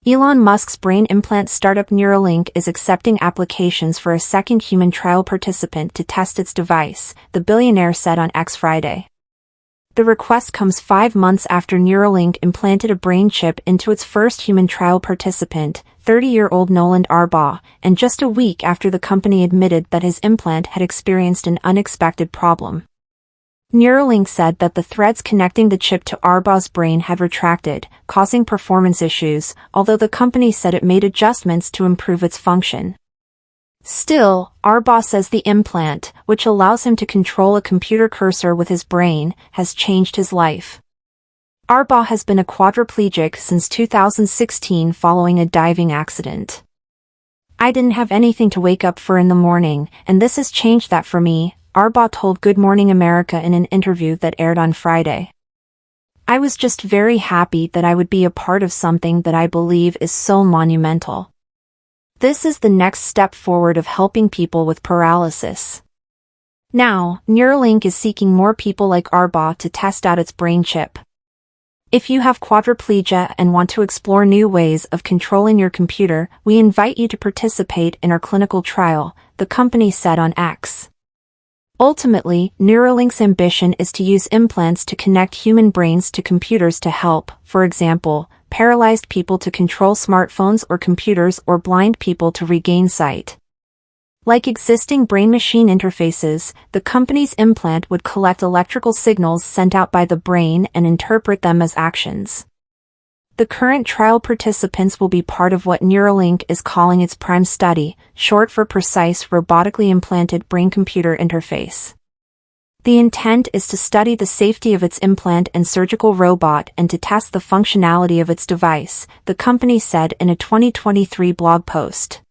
Elon Musk's brain implant startup Neuralink is accepting applications for a second human trial participant to test its device, the billionaire said on X Friday. The request comes 5 months after Neuralink implanted a brain chip into its first human trial participant, 30-year-old Noland Arbaugh, and just a week after the company admitted that his implant had experienced an unexpected problem. Neuralink said that the threads connecting the chip to Arbaugh's brain had retracted, causing performance issues, although the company said it made adjustments to improve its function. Still, Arbaugh says the implant, which allows him to control a computer cursor with his brain, has changed his life. Arbaugh has been a quadriplegic since 2016 following a diving accident. "I didn't have anything to wake up for in the morning, and this has changed that for me," Arbaugh told Good Morning America in an interview that aired on Friday. "I was just very happy that I would be a part of something that I believe is so monumental. This is the next step forward of helping people with paralysis." Now, Neuralink is seeking more people like Arbaugh to test out its brain chip. If you have quadriplegia and want to explore new ways of controlling your computer, we invite you to participate in our clinical trial, the company said on X. Ultimately, Neuralink's ambition is to use implants to connect human brains to computers to help, for example, paralyzed people to control smartphones or computers or blind people to regain sight. Like existing brain-machine interfaces, the company's implant would collect electrical signals sent out by the brain and interpret them as actions. The current trial participants will be part of what Neuralink is calling its PRIME study, short for Precise Robotically Implanted Brain-Computer Interface. The intent is to study the safety of its implant and surgical robot and to test the functionality of its device, the company said in a 2023 blog post.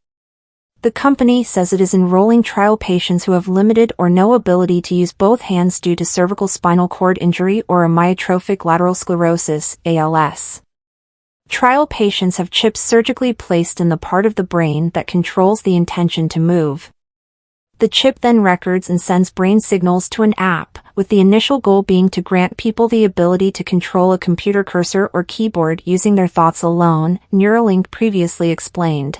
The company says it is enrolling trial patients who have limited or no ability to use both hands due to cervical spinal cord injury or amyotrophic lateral sclerosis, ALS. Trial patients have chips surgically placed in the part of the brain that controls the intention to move. The chip then records and sends brain signals to an app, with the initial goal being to grant people the ability to control a computer cursor or keyboard using their thoughts alone, Neuralink previously explained.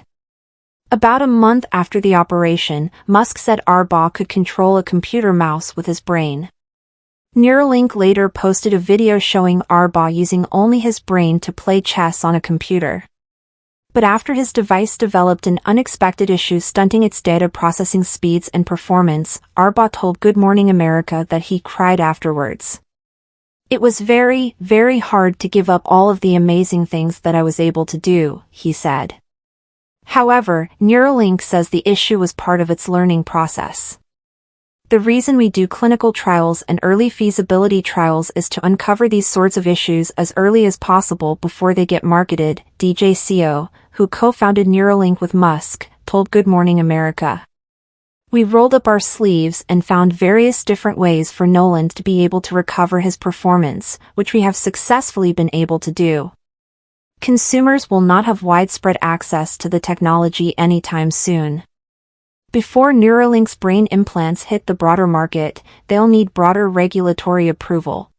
About a month after the operation, Musk said Arbaugh could control a computer mouse with his brain. Neuralink later posted a video showing Arbaugh using only his brain to play chess on a computer. But after his device developed an unexpected issue stunting its data processing speeds and performance, Arbaugh told Good Morning America that he cried afterwards. "It was very, very hard to give up all of the amazing things that I was able to do," he said. However, Neuralink says the issue was part of its learning process. "The reason we do clinical trials and early feasibility trials is to uncover these sorts of issues as early as possible before they get marketed," DJ Seo, who co-founded Neuralink with Musk, told Good Morning America. "We rolled up our sleeves and found various different ways for Noland to be able to recover his performance, which we have successfully been able to do. Consumers will not have widespread access to the technology anytime soon. Before Neuralink's brain implants hit the broader market, they'll need broader regulatory approval,